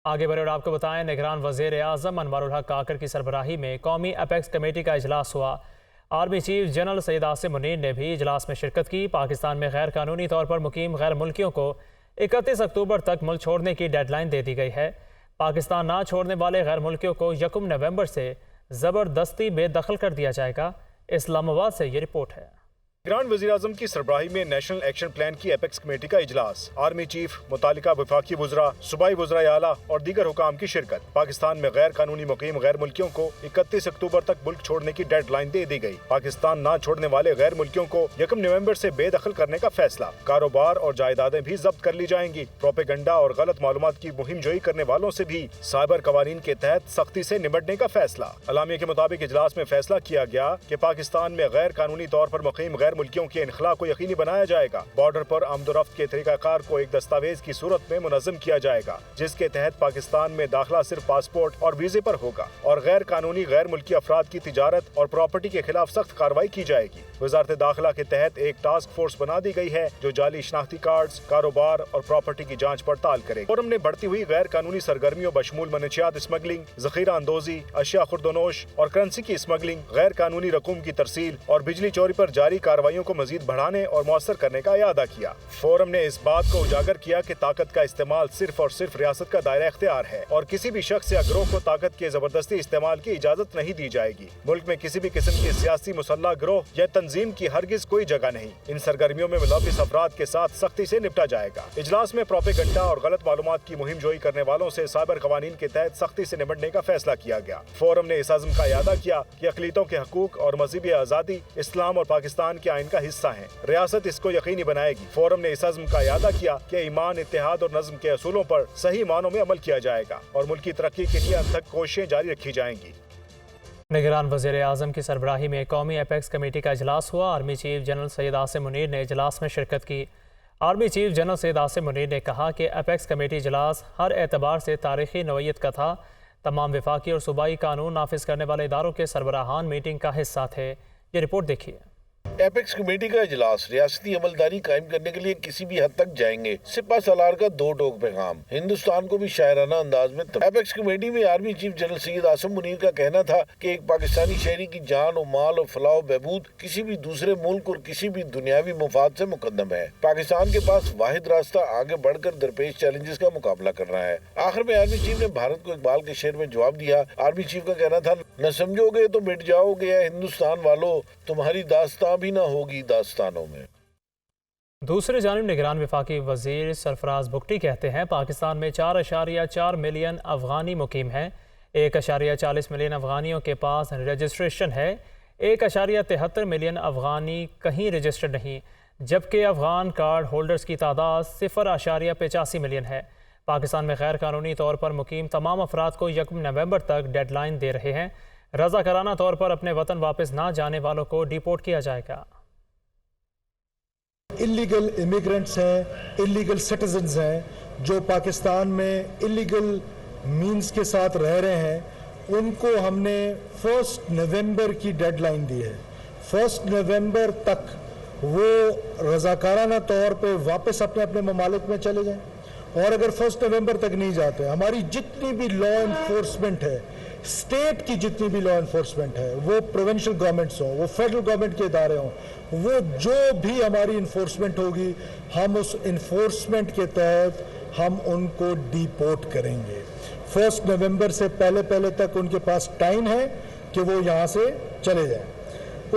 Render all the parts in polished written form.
آگے بڑھے اور آپ کو بتائیں، نگران وزیر اعظم انوار الحق کاکڑ کی سربراہی میں قومی اپیکس کمیٹی کا اجلاس ہوا۔ Army chief general Syed Asim Munir نے بھی اجلاس میں شرکت کی۔ پاکستان میں غیر قانونی طور پر مقیم غیر ملکیوں کو 31 اکتوبر تک ملک چھوڑنے کی ڈیڈ لائن دے دی گئی ہے۔ پاکستان نہ چھوڑنے والے غیر ملکیوں کو 1 نومبر سے زبردستی بے دخل کر دیا جائے گا۔ اسلام آباد سے یہ رپورٹ ہے۔ نگران وزیر اعظم کی سربراہی میں نیشنل ایکشن پلان کی اپیکس کمیٹی کا اجلاس، آرمی چیف، متعلقہ وفاقی وزراء، صوبائی وزرائے اعلیٰ اور دیگر حکام کی شرکت۔ پاکستان میں غیر قانونی مقیم غیر ملکیوں کو 31 اکتوبر تک ملک چھوڑنے کی ڈیڈ لائن دے دی گئی۔ پاکستان نہ چھوڑنے والے غیر ملکیوں کو 1 نومبر سے بے دخل کرنے کا فیصلہ۔ کاروبار اور جائیدادیں بھی ضبط کر لی جائیں گی۔ پروپیگنڈا اور غلط معلومات کی مہم جوئی کرنے والوں سے بھی سائبر قوانین کے تحت سختی سے نمٹنے کا فیصلہ۔ اعلامیہ کے مطابق اجلاس میں فیصلہ کیا گیا کہ پاکستان میں غیر قانونی طور پر مقیم غیر ملکیوں کے انخلاء کو یقینی بنایا جائے گا۔ بارڈر پر آمد و رفت کے طریقہ کار کو ایک دستاویز کی صورت میں منظم کیا جائے گا، جس کے تحت پاکستان میں داخلہ صرف پاسپورٹ اور ویزے پر ہوگا، اور غیر قانونی غیر ملکی افراد کی تجارت اور پراپرٹی کے خلاف سخت کارروائی کی جائے گی۔ وزارت داخلہ کے تحت ایک ٹاسک فورس بنا دی گئی ہے جو جعلی شناختی کارڈز، کاروبار اور پراپرٹی کی جانچ پڑتال کرے گی۔ فورم نے بڑھتی ہوئی غیر قانونی سرگرمیوں بشمول منشیات اسمگلنگ، ذخیرہ اندوزی، اشیاء خوردونوش اور کرنسی کی اسمگلنگ، غیر قانونی رقوم کی ترسیل اور بجلی چوری پر جاری کارروائیوں کو مزید بڑھانے اور مؤثر کرنے کا اعادہ کیا۔ فورم نے اس بات کو اجاگر کیا کہ طاقت کا استعمال صرف اور صرف ریاست کا دائرہ اختیار ہے اور کسی بھی شخص یا گروہ کو طاقت کے زبردستی استعمال کی اجازت نہیں دی جائے گی۔ ملک میں کسی بھی قسم کی سیاسی مسلح گروہ یا تنظیم کی ہرگز کوئی جگہ نہیں۔ ان سرگرمیوں میں ملوث افراد کے ساتھ سختی سے نپٹا جائے گا۔ اجلاس میں پروپیگنڈا اور غلط معلومات کی مہم جوئی کرنے والوں سے سائبر قوانین کے تحت سختی سے نمٹنے کا فیصلہ کیا گیا۔ فورم نے اس عزم کا اعادہ کیا کہ اقلیتوں کے حقوق اور مذہبی آزادی اسلام اور پاکستان کے آئین کا حصہ ہیں۔ ریاست اس کو یقینی بنائے گی۔ فورم نے اس عزم کا اعادہ کیا کہ ایمان، اتحاد اور نظم کے اصولوں پر صحیح معنوں میں عمل کیا جائے گا اور ملکی ترقی کے لیے انتھک کوششیں جاری رکھی جائیں گی۔ نگران وزیر اعظم کی سربراہی میں قومی اپیکس کمیٹی کا اجلاس ہوا۔ Army chief general Syed Asim Munir نے اجلاس میں شرکت کی۔ Army chief general Syed Asim Munir نے کہا کہ اپیکس کمیٹی اجلاس ہر اعتبار سے تاریخی نوعیت کا تھا۔ تمام وفاقی اور صوبائی قانون نافذ کرنے والے اداروں کے سربراہان میٹنگ کا حصہ تھے۔ یہ رپورٹ دیکھیے۔ ایپیکس کمیٹی کا اجلاس ریاستی عملداری قائم کرنے کے لیے کسی بھی حد تک جائیں گے۔ سپہ سالار کا 2 ٹوک پیغام، ہندوستان کو بھی شاعرانہ انداز میں ایپیکس کمیٹی میں army chief general Syed Asim Munir کا کہنا تھا کہ ایک پاکستانی شہری کی جان و مال اور فلاح و بہبود کسی بھی دوسرے ملک اور کسی بھی دنیاوی مفاد سے مقدم ہے۔ پاکستان کے پاس واحد راستہ آگے بڑھ کر درپیش چیلنجز کا مقابلہ کرنا ہے۔ آخر میں آرمی چیف نے بھارت کو اقبال کے شعر میں جواب دیا۔ آرمی چیف کا کہنا تھا، نہ سمجھو گے تو مٹ جاؤ گے اے ہندوستان والو، تمہاری داستان بھی نہ ہوگی داستانوں میں۔ دوسری جانب نگران وفاقی وزیر سرفراز بگٹی کہتے ہیں پاکستان میں 4.4 ملین افغانی مقیم ہیں۔ 1.40 ملین افغانیوں کے پاس رجسٹریشن ہے۔ 1.73 ملین افغانی کہیں رجسٹرڈ نہیں، جبکہ افغان کارڈ ہولڈرز کی تعداد 0.85 ملین ہے۔ پاکستان میں غیر قانونی طور پر مقیم تمام افراد کو 1 نومبر تک ڈیڈ لائن دے رہے ہیں۔ رضاکارانہ طور پر اپنے وطن واپس نہ جانے والوں کو ڈیپورٹ کیا جائے گا۔ اللیگل امیگرنٹس ہیں، اللیگل سٹیزنز ہیں جو پاکستان میں اللیگل مینز کے ساتھ رہ رہے ہیں، ان کو ہم نے 1 نومبر کی ڈیڈ لائن دی ہے۔ 1 نومبر تک وہ رضاکارانہ طور پہ واپس اپنے اپنے ممالک میں چلے جائیں، اور اگر 1 نومبر تک نہیں جاتے، ہماری جتنی بھی لا انفورسمنٹ ہے، اسٹیٹ کی جتنی بھی لا انفورسمنٹ ہے، وہ پروونشل گورنمنٹس ہوں، وہ فیڈرل گورنمنٹ کے ادارے ہوں، وہ جو بھی ہماری انفورسمنٹ ہوگی، ہم اس انفورسمنٹ کے تحت ہم ان کو ڈیپورٹ کریں گے۔ 1 نومبر سے پہلے تک ان کے پاس ٹائم ہے کہ وہ یہاں سے چلے جائیں۔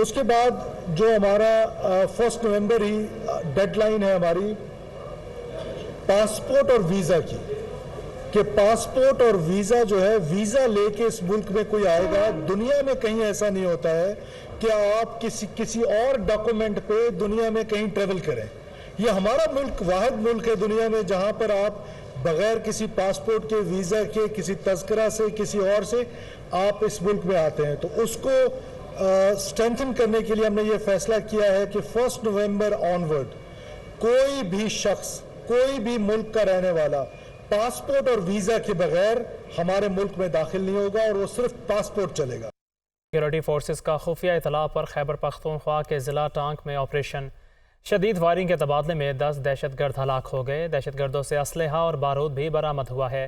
اس کے بعد جو ہمارا 1 نومبر ہی ڈیڈ لائن ہے ہماری پاسپورٹ اور ویزا کی، کہ پاسپورٹ اور ویزا جو ہے، ویزا لے کے اس ملک میں کوئی آئے گا، دنیا میں کہیں ایسا نہیں ہوتا ہے کہ آپ کسی اور ڈاکومنٹ پہ دنیا میں کہیں ٹریول کریں۔ یہ ہمارا ملک واحد ملک ہے دنیا میں جہاں پر آپ بغیر کسی پاسپورٹ کے، ویزا کے، کسی تذکرہ سے، کسی اور سے آپ اس ملک میں آتے ہیں۔ تو اس کو اسٹرینتھن کرنے کے لیے ہم نے یہ فیصلہ کیا ہے کہ 1 نومبر آنورڈ کوئی بھی شخص، کوئی بھی ملک کا رہنے والا پاسپورٹ اور ویزا کے بغیر ہمارے ملک میں داخل نہیں ہوگا، اور وہ صرف پاسپورٹ چلے گا۔ سیکورٹی فورسز کا خفیہ اطلاع پر خیبر پختونخوا کے ضلع ٹانک میں آپریشن۔ شدید فائرنگ کے تبادلے میں 10 دہشت گرد ہلاک ہو گئے۔ دہشت گردوں سے اسلحہ اور بارود بھی برآمد ہوا ہے۔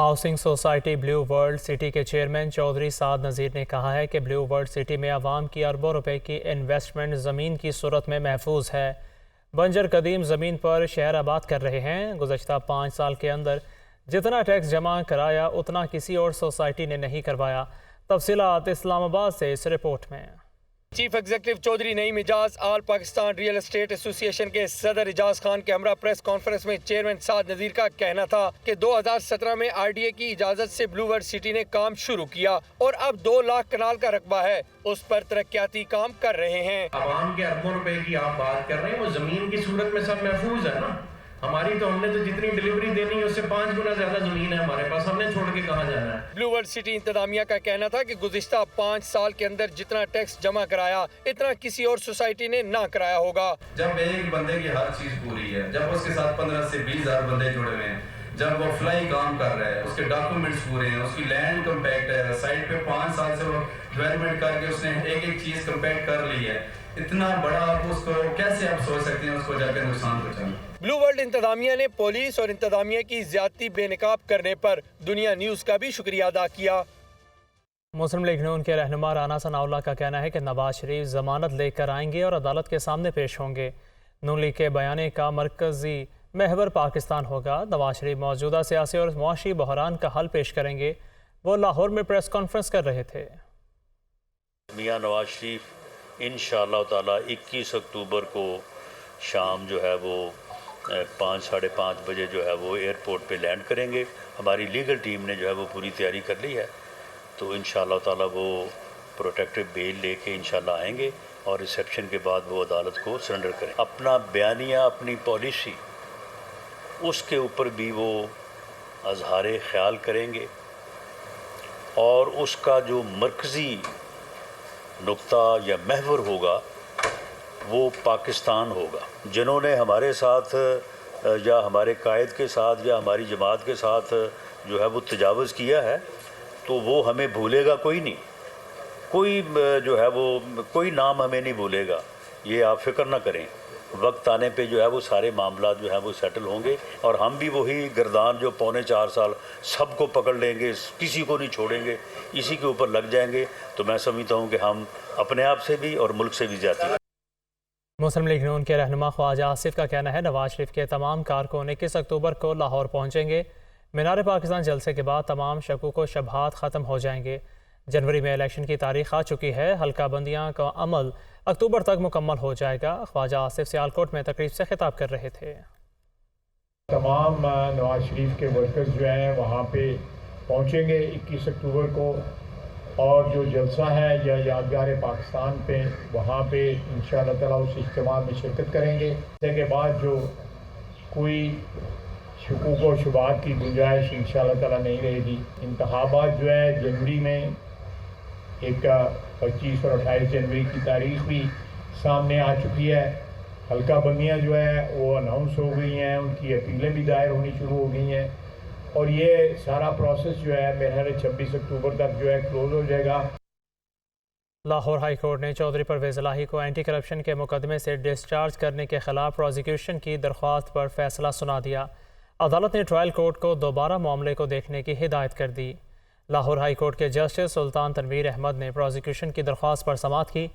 Housing society blue world city کے چیئرمین چودھری سعد نذیر نے کہا ہے کہ بلیو ورلڈ سٹی میں عوام کی اربوں روپے کی انویسٹمنٹ زمین کی صورت میں محفوظ ہے۔ بنجر قدیم زمین پر شہر آباد کر رہے ہیں۔ گزشتہ 5 سال کے اندر جتنا ٹیکس جمع کرایا اتنا کسی اور سوسائٹی نے نہیں کروایا۔ تفصیلات اسلام آباد سے اس رپورٹ میں۔ چیف ایگزیکٹو چودھری نعیم اجاز آل پاکستان ریئل اسٹیٹ ایسوسی ایشن کے صدر اجاز خان کے ہمراہ پریس کانفرنس میں چیئرمین سعد نذیر کا کہنا تھا کہ 2017 میں RDA کی اجازت سے بلیو ورلڈ سٹی نے کام شروع کیا اور اب 2 لاکھ کنال کا رقبہ ہے، اس پر ترقیاتی کام کر رہے ہیں۔ عوام کے اربوں روپے کی آپ بات کر رہے ہیں، وہ زمین کی صورت میں سب محفوظ ہے نا۔ ہماری تو ہم نے تو جتنی ڈیلیوری دینی ہے اس سے 5 گنا زیادہ زمین ہے ہمارے پاس، ہم نے چھوڑ کے کہاں جانا ہے۔ بلیو ورلڈ سٹی انتظامیہ کا کہنا تھا کہ گزشتہ 5 سال کے اندر جتنا ٹیکس جمع کرایا اتنا کسی اور سوسائٹی نے نہ کرایا ہوگا۔ جب ایک بندے کی ہر چیز پوری ہے، جب اس کے ساتھ 15 سے 20 ہزار بندے جڑے ہوئے ہیں، جب وہ فلائی کام کر رہا ہے، اس کے ڈاکومنٹس پورے ہیں، اس کی لینڈ کمپیکٹ ہے، سائٹ پہ 5 سال سے وہ ڈیولپمنٹ کر کے اس نے ایک چیز کمپیکٹ کر لی ہے، اتنا بڑا آپ اس کو کیسے آپ سوچ سکتے ہیں اس کو جا کے نقصان پہنچانا۔ بلیو ورلڈ انتظامیہ نے پولیس اور انتظامیہ کی زیادتی بے نقاب کرنے پر دنیا نیوز کا بھی شکریہ ادا کیا۔ مسلم لیگ نون کے رہنما رانا ثناء اللہ کا کہنا ہے کہ نواز شریف ضمانت لے کر آئیں گے اور عدالت کے سامنے پیش ہوں گے۔ نون لیگ کے بیانے کا مرکزی محور پاکستان ہوگا۔ نواز شریف موجودہ سیاسی اور معاشی بحران کا حل پیش کریں گے۔ وہ لاہور میں پریس کانفرنس کر رہے تھے۔ میاں نواز شریف انشاءاللہ تعالی 21 اکتوبر کو شام جو ہے وہ 5 ساڑھے 5 بجے جو ہے وہ ایئرپورٹ پہ لینڈ کریں گے۔ ہماری لیگل ٹیم نے جو ہے وہ پوری تیاری کر لی ہے، تو انشاءاللہ تعالی وہ پروٹیکٹیو بیل لے کے انشاءاللہ آئیں گے اور ریسیپشن کے بعد وہ عدالت کو سرنڈر کریں۔ اپنا بیانیہ، اپنی پالیسی، اس کے اوپر بھی وہ اظہار خیال کریں گے اور اس کا جو مرکزی نقطہ یا محور ہوگا وہ پاکستان ہوگا۔ جنہوں نے ہمارے ساتھ یا ہمارے قائد کے ساتھ یا ہماری جماعت کے ساتھ جو ہے وہ تجاوز کیا ہے تو وہ ہمیں بھولے گا کوئی نہیں، کوئی جو ہے وہ کوئی نام ہمیں نہیں بھولے گا، یہ آپ فکر نہ کریں۔ وقت آنے پہ جو ہے وہ سارے معاملات جو ہیں وہ سیٹل ہوں گے اور ہم بھی وہی گردان جو 3.25 سال سب کو پکڑ لیں گے، کسی کو نہیں چھوڑیں گے، اسی کے اوپر لگ جائیں گے، تو میں سمجھتا ہوں کہ ہم اپنے آپ سے بھی اور ملک سے بھی زیادہ۔ مسلم لیگ نون کے رہنما خواجہ آصف کا کہنا ہے نواز شریف کے تمام کارکن 21 اکتوبر کو لاہور پہنچیں گے۔ مینار پاکستان جلسے کے بعد تمام شکوک و شبہات ختم ہو جائیں گے۔ جنوری میں الیکشن کی تاریخ آ چکی ہے، حلقہ بندیاں کا عمل اکتوبر تک مکمل ہو جائے گا۔ خواجہ آصف سیالکوٹ میں تقریب سے خطاب کر رہے تھے۔ تمام نواز شریف کے ورکرز جو ہیں وہاں پہ پہنچیں گے 21 اکتوبر کو، اور جو جلسہ ہے یا یادگار پاکستان پہ وہاں پہ انشاءاللہ تعالیٰ اس اجتماع میں شرکت کریں گے۔ اس کے بعد جو کوئی شکوک و شبہات کی گنجائش انشاءاللہ تعالیٰ نہیں رہے گی۔ انتخابات جو ہے جنوری میں، ایک 25 اور 28 جنوری کی تاریخ بھی سامنے آ چکی ہے۔ حلقہ بندیاں جو ہے وہ اناؤنس ہو گئی ہیں، ان کی اپیلیں بھی دائر ہونی شروع ہو گئی ہیں، اور یہ سارا پروسیس جو ہے میرے خیال 26 اکتوبر تک جو ہے کلوز ہو جائے گا۔ لاہور ہائی کورٹ نے چودھری پرویز الہی کو اینٹی کرپشن کے مقدمے سے ڈسچارج کرنے کے خلاف پروزیکیوشن کی درخواست پر فیصلہ سنا دیا۔ عدالت نے ٹرائل کورٹ کو دوبارہ معاملے کو دیکھنے کی ہدایت کر دی۔ لاہور ہائی کورٹ کے جسٹس سلطان تنویر احمد نے پروزیکیوشن کی درخواست پر سماعت کی۔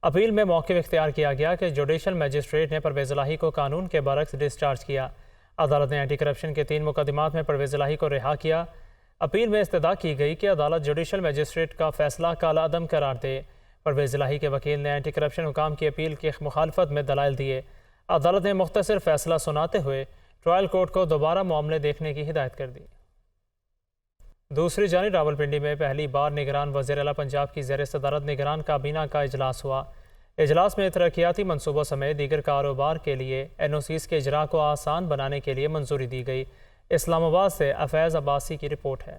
اپیل میں موقف اختیار کیا گیا کہ جوڈیشل میجسٹریٹ نے پرویز الہی کو قانون کے برعکس ڈسچارج کیا۔ عدالت نے اینٹی کرپشن کے 3 مقدمات میں پرویز الہی کو رہا کیا۔ اپیل میں استدعا کی گئی کہ عدالت جوڈیشل میجسٹریٹ کا فیصلہ کالعدم قرار دے۔ پرویز الہی کے وکیل نے اینٹی کرپشن حکام کی اپیل کی مخالفت میں دلائل دیے۔ عدالت نے مختصر فیصلہ سناتے ہوئے ٹرائل کورٹ کو دوبارہ معاملے دیکھنے کی ہدایت کر دی۔ دوسری جانب راولپنڈی میں پہلی بار نگران وزیر اعلیٰ پنجاب کی زیر صدارت نگران کابینہ کا اجلاس ہوا۔ اجلاس میں ترقیاتی منصوبوں سمیت دیگر کاروبار کے لیے NOCs کے اجراء کو آسان بنانے کے لیے منظوری دی گئی۔ اسلام آباد سے افیض عباسی کی رپورٹ ہے۔